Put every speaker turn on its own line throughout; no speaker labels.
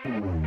Welcome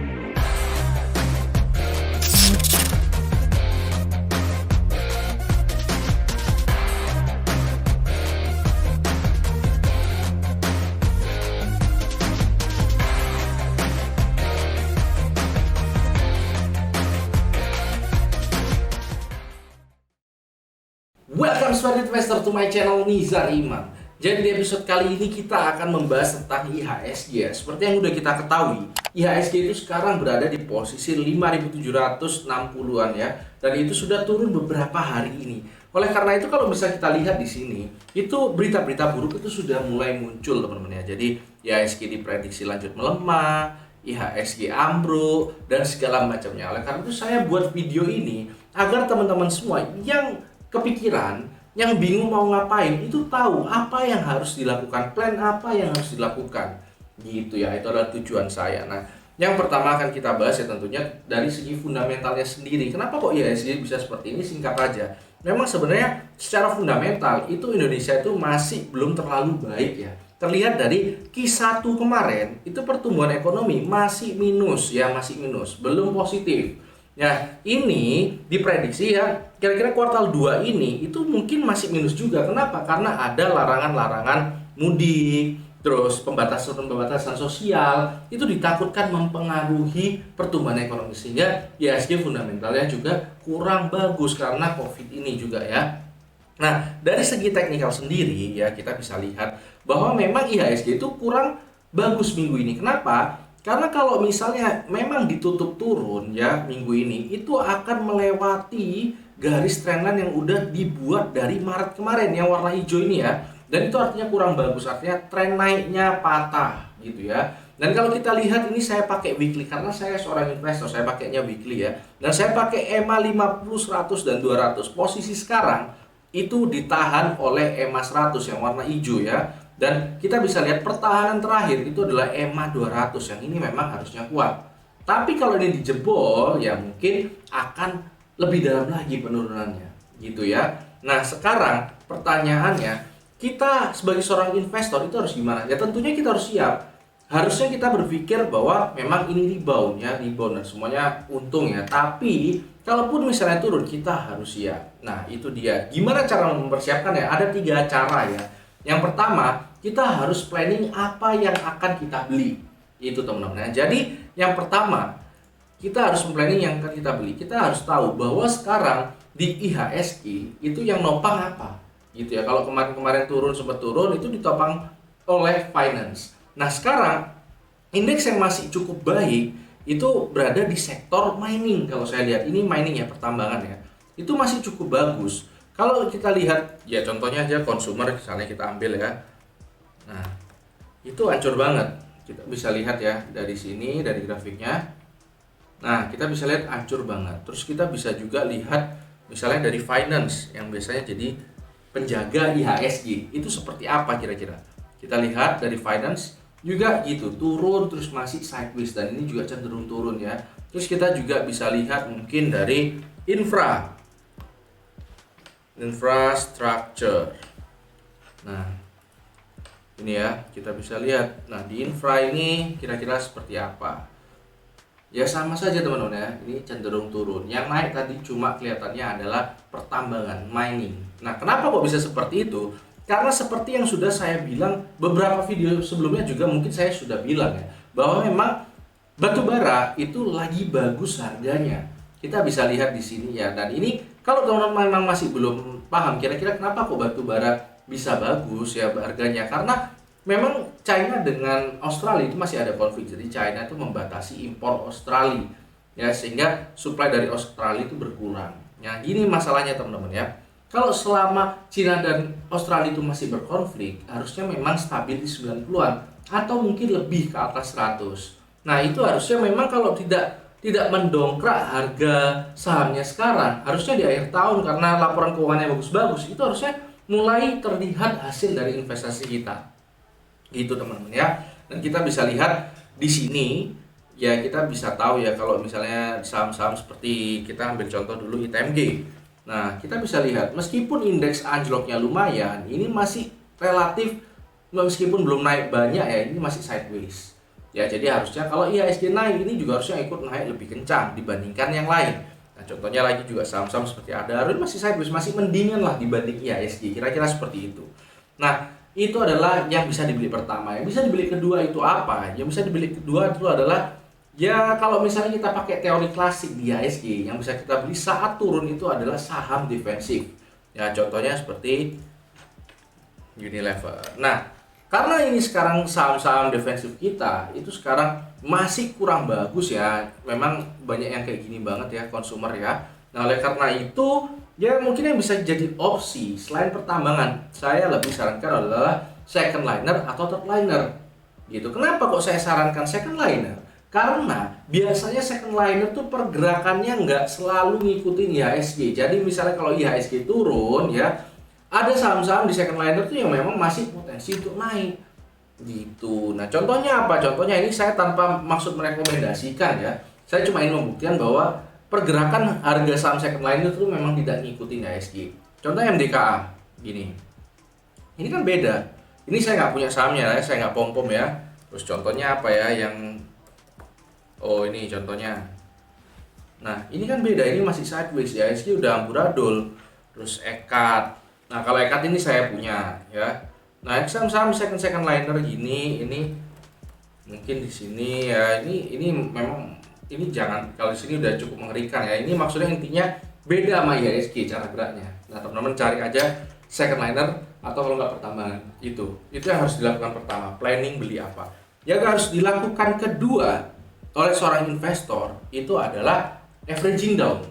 smart investor to my channel Nizar Iman. Jadi di episode kali ini kita akan membahas tentang IHSG. Seperti yang udah kita ketahui, IHSG itu sekarang berada di posisi 5.760-an ya. Dan itu sudah turun beberapa hari ini. Oleh karena itu kalau bisa kita lihat di sini, itu berita-berita buruk itu sudah mulai muncul teman-teman ya. Jadi IHSG diprediksi lanjut melemah, IHSG ambruk dan segala macamnya. Oleh karena itu saya buat video ini agar teman-teman semua yang kepikiran, yang bingung mau ngapain, itu tahu apa yang harus dilakukan, plan apa yang harus dilakukan, gitu ya. Itu adalah tujuan saya. Nah, yang pertama akan kita bahas ya tentunya dari segi fundamentalnya sendiri. Kenapa kok IHSG bisa seperti ini? Singkat aja. Memang sebenarnya secara fundamental itu Indonesia itu masih belum terlalu baik ya. Terlihat dari Q1 kemarin itu pertumbuhan ekonomi masih minus ya, masih minus, belum positif. Ya, ini diprediksi ya, kira-kira kuartal 2 ini itu mungkin masih minus juga. Kenapa? Karena ada larangan-larangan mudik, terus pembatasan sosial, itu ditakutkan mempengaruhi pertumbuhan ekonomi. Sehingga IHSG fundamentalnya juga kurang bagus karena COVID ini juga ya. Nah, dari segi teknikal sendiri ya, kita bisa lihat bahwa memang IHSG itu kurang bagus minggu ini. Kenapa? Karena kalau misalnya memang ditutup turun ya minggu ini, itu akan melewati garis trendline yang udah dibuat dari Maret kemarin yang warna hijau ini ya. Dan itu artinya kurang bagus, artinya tren naiknya patah gitu ya. Dan kalau kita lihat ini saya pakai weekly karena saya seorang investor, saya pakainya weekly ya. Dan saya pakai EMA 50, 100 dan 200. Posisi sekarang itu ditahan oleh EMA 100 yang warna hijau ya. Dan kita bisa lihat pertahanan terakhir itu adalah EMA 200 yang ini memang harusnya kuat. Tapi kalau ini dijebol ya mungkin akan lebih dalam lagi penurunannya gitu ya. Nah sekarang pertanyaannya, kita sebagai seorang investor itu harus gimana? Ya tentunya kita harus siap. Harusnya kita berpikir bahwa memang ini rebound ya, rebound dan semuanya untung ya. Tapi kalaupun misalnya turun kita harus siap. Nah itu dia. Gimana cara mempersiapkan ya? Ada 3 cara ya. Yang pertama, kita harus planning apa yang akan kita beli. Itu teman-teman. Jadi, yang pertama, kita harus planning yang akan kita beli. Kita harus tahu bahwa sekarang di IHSG itu yang nopang apa. Gitu ya. Kalau kemarin-kemarin sempat turun itu ditopang oleh finance. Nah, sekarang indeks yang masih cukup baik itu berada di sektor mining. Kalau saya lihat ini mining ya, pertambangan ya. Itu masih cukup bagus. Kalau kita lihat, ya contohnya aja consumer, misalnya kita ambil ya. Nah, itu hancur banget. Kita bisa lihat ya, dari sini, dari grafiknya. Nah, kita bisa lihat hancur banget. Terus kita bisa juga lihat, misalnya dari finance, yang biasanya jadi penjaga IHSG. Itu seperti apa kira-kira? Kita lihat dari finance, juga gitu, turun, terus masih sideways. Dan ini juga cenderung turun ya. Terus kita juga bisa lihat mungkin dari infrastructure. Nah, ini ya, kita bisa lihat. Nah, di infra ini kira-kira seperti apa? Ya sama saja teman-teman ya. Ini cenderung turun. Yang naik tadi cuma kelihatannya adalah pertambangan, mining. Nah, kenapa kok bisa seperti itu? Karena seperti yang sudah saya bilang beberapa video sebelumnya juga mungkin saya sudah bilang ya, bahwa memang batu bara itu lagi bagus harganya. Kita bisa lihat di sini ya. Dan ini kalau teman-teman memang masih belum paham kira-kira kenapa kok batu bara bisa bagus ya harganya, karena memang China dengan Australia itu masih ada konflik. Jadi China itu membatasi impor Australia ya, sehingga supply dari Australia itu berkurang. Ya, gini masalahnya teman-teman ya. Kalau selama China dan Australia itu masih berkonflik, harusnya memang stabil di 90-an atau mungkin lebih ke atas 100. Nah, itu harusnya memang kalau tidak mendongkrak harga sahamnya sekarang, harusnya di akhir tahun karena laporan keuangannya bagus-bagus, itu harusnya mulai terlihat hasil dari investasi kita. Gitu teman-teman ya. Dan kita bisa lihat di sini ya, kita bisa tahu ya kalau misalnya saham-saham seperti, kita ambil contoh dulu ITMG. Nah, kita bisa lihat meskipun indeks anjloknya lumayan, ini masih relatif, meskipun belum naik banyak ya, ini masih sideways. Ya, jadi harusnya kalau IHSG naik, ini juga harusnya ikut naik lebih kencang dibandingkan yang lain. Nah, contohnya lagi juga saham-saham seperti Adaro masih sideways, masih mendingan lah dibanding IHSG. Kira-kira seperti itu. Nah, itu adalah yang bisa dibeli pertama. Yang bisa dibeli kedua itu apa? Yang bisa dibeli kedua itu adalah, ya kalau misalnya kita pakai teori klasik di IHSG, yang bisa kita beli saat turun itu adalah saham defensif. Ya, contohnya seperti Unilever. Nah, karena ini sekarang saham-saham defensif kita itu sekarang masih kurang bagus ya. Memang banyak yang kayak gini banget ya, konsumer ya. Nah, oleh karena itu ya mungkin yang bisa jadi opsi selain pertambangan, saya lebih sarankan adalah second liner atau third liner. Gitu. Kenapa kok saya sarankan second liner? Karena biasanya second liner tuh pergerakannya nggak selalu ngikutin IHSG. Jadi misalnya kalau IHSG turun ya, ada saham-saham di second liner tuh yang memang masih potensi untuk naik gitu. Nah, contohnya apa? Contohnya ini saya tanpa maksud merekomendasikan ya. Saya cuma ingin membuktikan bahwa pergerakan harga saham second liner itu memang tidak ngikutin IHSG. Contohnya MDKA gini. Ini kan beda. Ini saya nggak punya sahamnya ya, saya nggak pom-pom ya. Terus contohnya apa ya yang ini contohnya. Nah, ini kan beda. Ini masih sideways ya. IHSG udah amburadul. Terus EKAT. Nah, kalau EKAT ini saya punya ya. Nah, saham-saham second liner gini, ini mungkin di sini ya, ini memang ini jangan, kalau di sini udah cukup mengerikan ya. Ini maksudnya intinya beda sama IHSG cara geraknya. Nah, teman-teman cari aja second liner atau kalau nggak pertambangan. Itu yang harus dilakukan pertama, planning beli apa. Yang harus dilakukan kedua oleh seorang investor itu adalah averaging down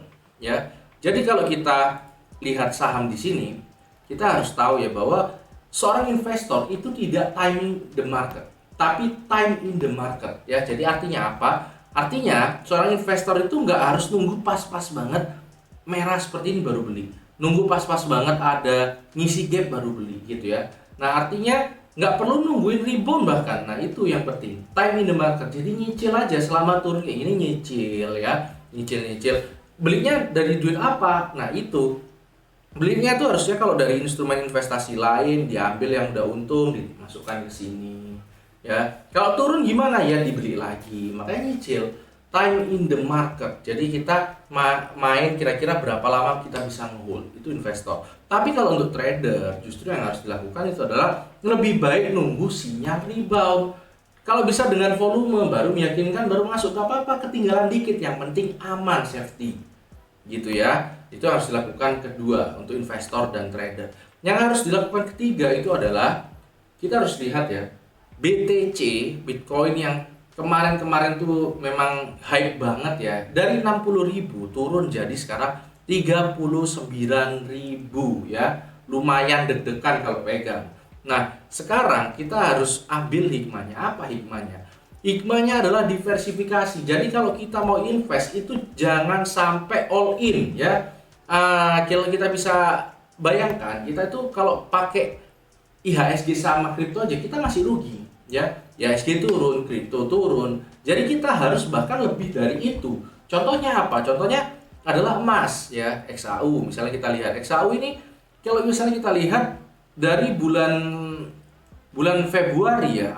ya. Jadi kalau kita lihat saham di sini, kita harus tahu ya bahwa seorang investor itu tidak timing the market, tapi time in the market ya. Jadi artinya apa? Artinya seorang investor itu nggak harus nunggu pas-pas banget merah seperti ini baru beli, nunggu pas-pas banget ada ngisi gap baru beli gitu ya. Nah, artinya nggak perlu nungguin rebound bahkan. Nah, itu yang penting, time in the market. Jadi nyicil aja selama turun kayak gini, nyicil ya, nyicil. Belinya dari duit apa? Nah, itu belinya tuh harusnya kalau dari instrumen investasi lain diambil yang udah untung dimasukkan ke sini ya. Kalau turun gimana ya, dibeli lagi. Makanya nyicil, time in the market. Jadi kita main kira-kira berapa lama kita bisa nge-hold, itu investor. Tapi kalau untuk trader justru yang harus dilakukan itu adalah lebih baik nunggu sinyal rebound. Kalau bisa dengan volume baru meyakinkan baru masuk, gak apa-apa ketinggalan dikit, yang penting aman, safety gitu ya. Itu harus dilakukan kedua untuk investor dan trader. Yang harus dilakukan ketiga itu adalah kita harus lihat ya, BTC, Bitcoin yang kemarin-kemarin tuh memang hype banget ya. Dari 60.000 turun jadi sekarang 39.000 ya. Lumayan deg-degan kalau pegang. Nah, sekarang kita harus ambil hikmahnya. Apa hikmahnya? Hikmahnya adalah diversifikasi. Jadi kalau kita mau invest itu jangan sampai all in ya. Kalau kita bisa bayangkan, kita itu kalau pakai IHSG sama kripto aja kita masih rugi ya. IHSG turun, kripto turun. Jadi kita harus bahkan lebih dari itu. Contohnya apa? Contohnya adalah emas ya, XAU. Misalnya kita lihat XAU ini, kalau misalnya kita lihat dari bulan Februari ya,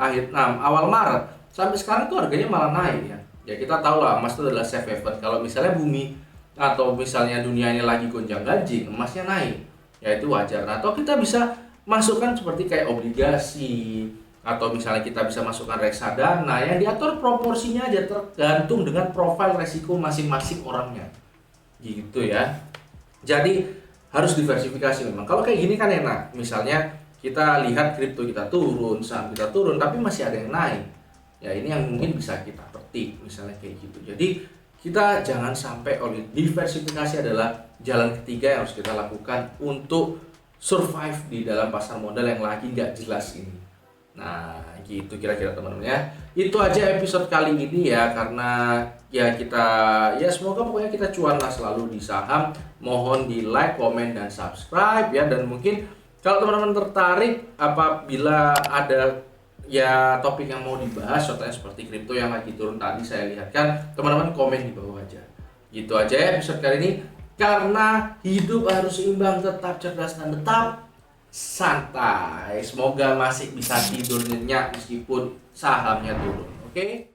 awal Maret sampai sekarang tuh harganya malah naik ya. Ya kita tahu lah, emas itu adalah safe haven. Kalau misalnya bumi atau misalnya dunia ini lagi gonjang-ganjing, emasnya naik, ya itu wajar. Atau kita bisa masukkan seperti kayak obligasi, atau misalnya kita bisa masukkan reksadana yang diatur proporsinya aja, tergantung dengan profil resiko masing-masing orangnya gitu ya. Jadi harus diversifikasi memang. Kalau kayak gini kan enak, misalnya kita lihat kripto kita turun, saham kita turun, tapi masih ada yang naik ya. Ini yang mungkin bisa kita petik misalnya kayak gitu. Jadi kita jangan sampai all in. Diversifikasi adalah jalan ketiga yang harus kita lakukan untuk survive di dalam pasar modal yang lagi nggak jelas ini. Nah, gitu kira-kira teman-teman ya. Itu aja episode kali ini ya, karena ya kita ya semoga pokoknya kita cuan lah selalu di saham. Mohon di like, komen, dan subscribe ya. Dan mungkin kalau teman-teman tertarik apabila ada ya topik yang mau dibahas, contohnya seperti kripto yang lagi turun tadi saya lihatkan, teman-teman komen di bawah aja. Gitu aja ya episode kali ini. Karena hidup harus seimbang, tetap cerdas dan tetap santai. Semoga masih bisa tidur nyenyak meskipun sahamnya turun. Oke?